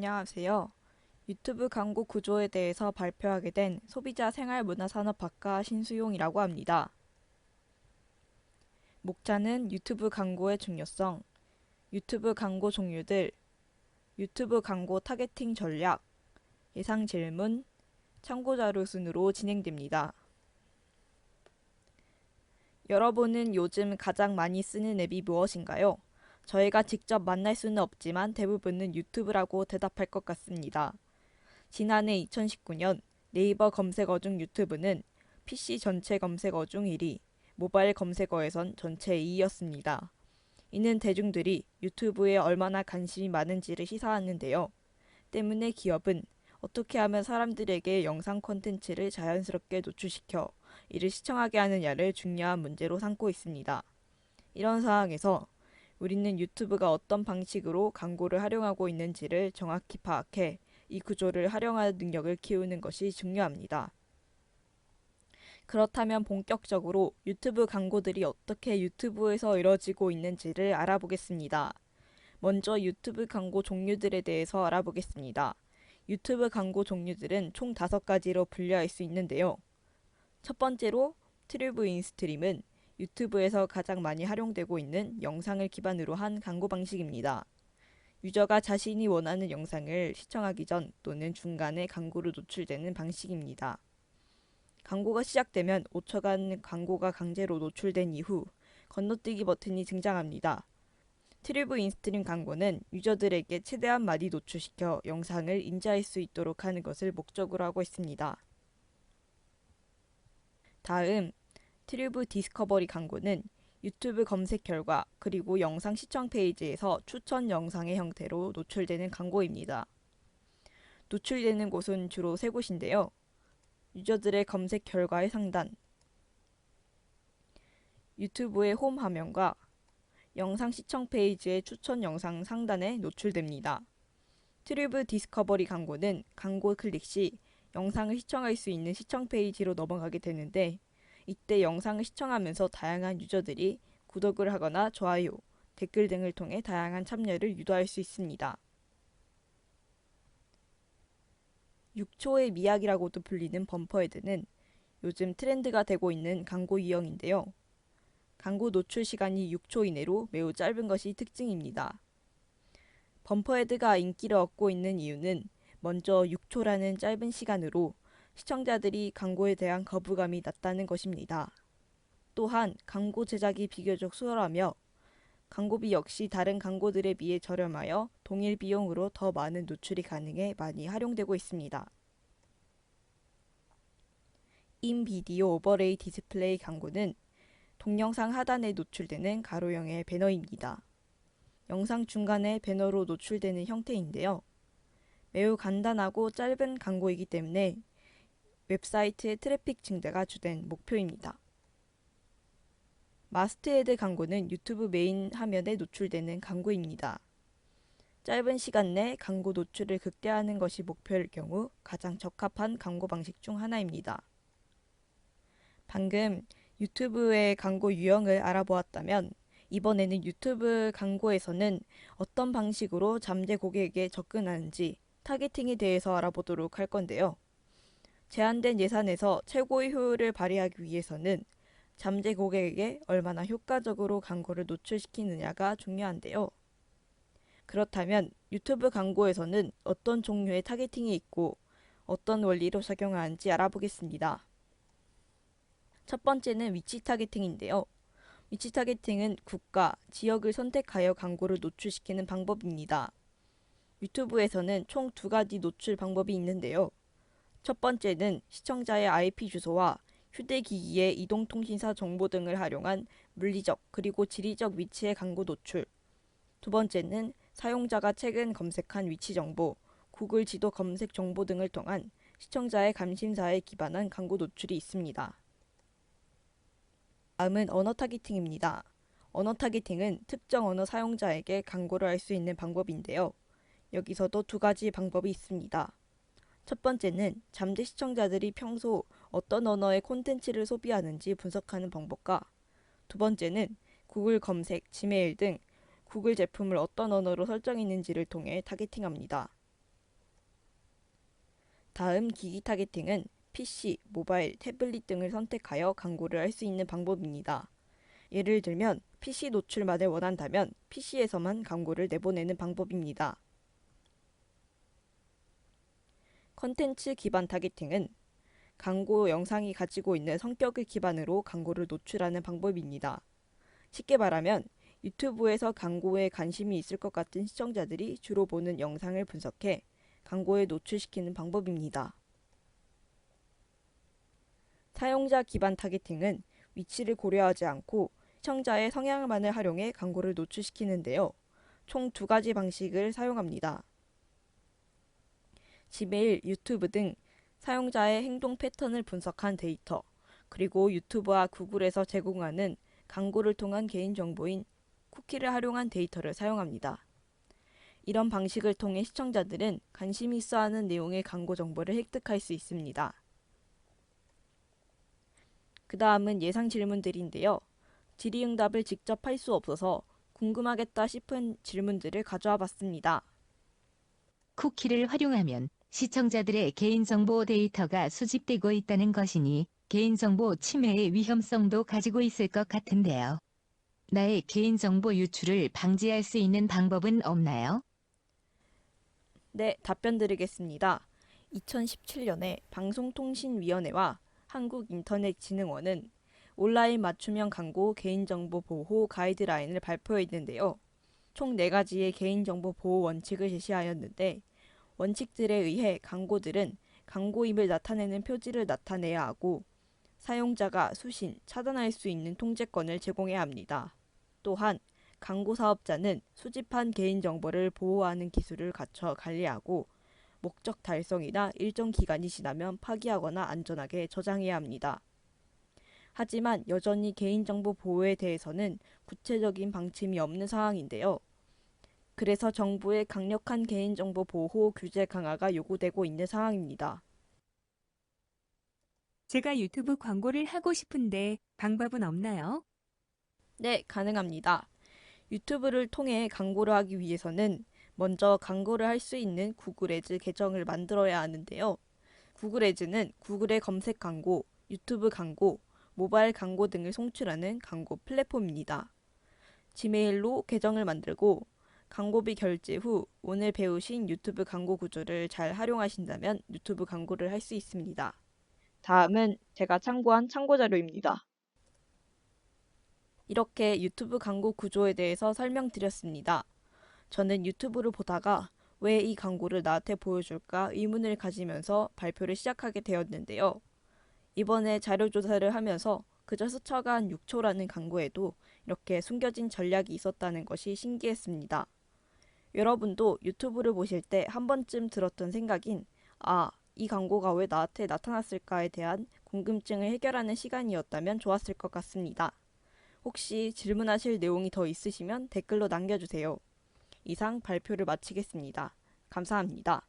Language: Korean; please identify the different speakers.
Speaker 1: 안녕하세요. 유튜브 광고 구조에 대해서 발표하게 된 소비자생활문화산업학과 신수용이라고 합니다. 목차는 유튜브 광고의 중요성, 유튜브 광고 종류들, 유튜브 광고 타겟팅 전략, 예상 질문, 참고 자료 순으로 진행됩니다. 여러분은 요즘 가장 많이 쓰는 앱이 무엇인가요? 저희가 직접 만날 수는 없지만 대부분은 유튜브라고 대답할 것 같습니다. 지난해 2019년 네이버 검색어 중 유튜브는 PC 전체 검색어 중 1위, 모바일 검색어에선 전체 2위였습니다. 이는 대중들이 유튜브에 얼마나 관심이 많은지를 시사하는데요. 때문에 기업은 어떻게 하면 사람들에게 영상 콘텐츠를 자연스럽게 노출시켜 이를 시청하게 하느냐를 중요한 문제로 삼고 있습니다. 이런 상황에서 우리는 유튜브가 어떤 방식으로 광고를 활용하고 있는지를 정확히 파악해 이 구조를 활용하는 능력을 키우는 것이 중요합니다. 그렇다면 본격적으로 유튜브 광고들이 어떻게 유튜브에서 이뤄지고 있는지를 알아보겠습니다. 먼저 유튜브 광고 종류들에 대해서 알아보겠습니다. 유튜브 광고 종류들은 총 5가지로 분류할 수 있는데요. 첫 번째로 트리브 인스트림은 유튜브에서 가장 많이 활용되고 있는 영상을 기반으로 한 광고 방식입니다. 유저가 자신이 원하는 영상을 시청하기 전 또는 중간에 광고로 노출되는 방식입니다. 광고가 시작되면 5초간 광고가 강제로 노출된 이후 건너뛰기 버튼이 등장합니다. 트리브 인스트림 광고는 유저들에게 최대한 많이 노출시켜 영상을 인지할 수 있도록 하는 것을 목적으로 하고 있습니다. 다음, 트리브 디스커버리 광고는 유튜브 검색 결과 그리고 영상 시청 페이지에서 추천 영상의 형태로 노출되는 광고입니다. 노출되는 곳은 주로 3곳인데요. 유저들의 검색 결과의 상단, 유튜브의 홈 화면과 영상 시청 페이지의 추천 영상 상단에 노출됩니다. 트리브 디스커버리 광고는 광고 클릭 시 영상을 시청할 수 있는 시청 페이지로 넘어가게 되는데 이때 영상을 시청하면서 다양한 유저들이 구독을 하거나 좋아요, 댓글 등을 통해 다양한 참여를 유도할 수 있습니다. 6초의 미학이라고도 불리는 범퍼헤드는 요즘 트렌드가 되고 있는 광고 유형인데요. 광고 노출 시간이 6초 이내로 매우 짧은 것이 특징입니다. 범퍼헤드가 인기를 얻고 있는 이유는 먼저 6초라는 짧은 시간으로 시청자들이 광고에 대한 거부감이 낮다는 것입니다. 또한 광고 제작이 비교적 수월하며 광고비 역시 다른 광고들에 비해 저렴하여 동일 비용으로 더 많은 노출이 가능해 많이 활용되고 있습니다. 인비디오 오버레이 디스플레이 광고는 동영상 하단에 노출되는 가로형의 배너입니다. 영상 중간에 배너로 노출되는 형태인데요. 매우 간단하고 짧은 광고이기 때문에 웹사이트의 트래픽 증대가 주된 목표입니다. 마스트헤드 광고는 유튜브 메인 화면에 노출되는 광고입니다. 짧은 시간 내 광고 노출을 극대화하는 것이 목표일 경우 가장 적합한 광고 방식 중 하나입니다. 방금 유튜브의 광고 유형을 알아보았다면 이번에는 유튜브 광고에서는 어떤 방식으로 잠재 고객에게 접근하는지 타겟팅에 대해서 알아보도록 할 건데요. 제한된 예산에서 최고의 효율을 발휘하기 위해서는 잠재 고객에게 얼마나 효과적으로 광고를 노출시키느냐가 중요한데요. 그렇다면 유튜브 광고에서는 어떤 종류의 타겟팅이 있고 어떤 원리로 적용하는지 알아보겠습니다. 첫 번째는 위치 타겟팅인데요. 위치 타겟팅은 국가, 지역을 선택하여 광고를 노출시키는 방법입니다. 유튜브에서는 총 2가지 노출 방법이 있는데요. 첫 번째는 시청자의 IP 주소와 휴대기기의 이동통신사 정보 등을 활용한 물리적 그리고 지리적 위치의 광고 노출. 두 번째는 사용자가 최근 검색한 위치 정보, 구글 지도 검색 정보 등을 통한 시청자의 관심사에 기반한 광고 노출이 있습니다. 다음은 언어 타겟팅입니다. 언어 타겟팅은 특정 언어 사용자에게 광고를 할 수 있는 방법인데요. 여기서도 2가지 방법이 있습니다. 첫 번째는 잠재 시청자들이 평소 어떤 언어의 콘텐츠를 소비하는지 분석하는 방법과 두 번째는 구글 검색, 지메일 등 구글 제품을 어떤 언어로 설정했는지를 통해 타겟팅합니다. 다음 기기 타겟팅은 PC, 모바일, 태블릿 등을 선택하여 광고를 할 수 있는 방법입니다. 예를 들면 PC 노출만을 원한다면 PC에서만 광고를 내보내는 방법입니다. 컨텐츠 기반 타겟팅은 광고 영상이 가지고 있는 성격을 기반으로 광고를 노출하는 방법입니다. 쉽게 말하면 유튜브에서 광고에 관심이 있을 것 같은 시청자들이 주로 보는 영상을 분석해 광고에 노출시키는 방법입니다. 사용자 기반 타겟팅은 위치를 고려하지 않고 시청자의 성향만을 활용해 광고를 노출시키는데요. 총 두 가지 방식을 사용합니다. 지메일, 유튜브 등 사용자의 행동 패턴을 분석한 데이터, 그리고 유튜브와 구글에서 제공하는 광고를 통한 개인정보인 쿠키를 활용한 데이터를 사용합니다. 이런 방식을 통해 시청자들은 관심 있어 하는 내용의 광고 정보를 획득할 수 있습니다. 그 다음은 예상 질문들인데요. 질의응답을 직접 할 수 없어서 궁금하겠다 싶은 질문들을 가져와 봤습니다.
Speaker 2: 쿠키를 활용하면 시청자들의 개인정보 데이터가 수집되고 있다는 것이니 개인정보 침해의 위험성도 가지고 있을 것 같은데요. 나의 개인정보 유출을 방지할 수 있는 방법은 없나요?
Speaker 1: 네, 답변 드리겠습니다. 2017년에 방송통신위원회와 한국인터넷진흥원은 온라인 맞춤형 광고 개인정보 보호 가이드라인을 발표했는데요. 총 4가지의 개인정보 보호 원칙을 제시하였는데 원칙들에 의해 광고들은 광고임을 나타내는 표지를 나타내야 하고 사용자가 수신, 차단할 수 있는 통제권을 제공해야 합니다. 또한 광고 사업자는 수집한 개인정보를 보호하는 기술을 갖춰 관리하고 목적 달성이나 일정 기간이 지나면 파기하거나 안전하게 저장해야 합니다. 하지만 여전히 개인정보 보호에 대해서는 구체적인 방침이 없는 상황인데요. 그래서 정부의 강력한 개인정보 보호 규제 강화가 요구되고 있는 상황입니다.
Speaker 3: 제가 유튜브 광고를 하고 싶은데 방법은 없나요?
Speaker 1: 네, 가능합니다. 유튜브를 통해 광고를 하기 위해서는 먼저 광고를 할 수 있는 구글 애즈 계정을 만들어야 하는데요. 구글 애즈는 구글의 검색 광고, 유튜브 광고, 모바일 광고 등을 송출하는 광고 플랫폼입니다. 지메일로 계정을 만들고 광고비 결제 후 오늘 배우신 유튜브 광고 구조를 잘 활용하신다면 유튜브 광고를 할 수 있습니다. 다음은 제가 참고한 참고 자료입니다. 이렇게 유튜브 광고 구조에 대해서 설명드렸습니다. 저는 유튜브를 보다가 왜 이 광고를 나한테 보여줄까 의문을 가지면서 발표를 시작하게 되었는데요. 이번에 자료조사를 하면서 그저 스쳐간 6초라는 광고에도 이렇게 숨겨진 전략이 있었다는 것이 신기했습니다. 여러분도 유튜브를 보실 때 한 번쯤 들었던 생각인 이 광고가 왜 나한테 나타났을까에 대한 궁금증을 해결하는 시간이었다면 좋았을 것 같습니다. 혹시 질문하실 내용이 더 있으시면 댓글로 남겨주세요. 이상 발표를 마치겠습니다. 감사합니다.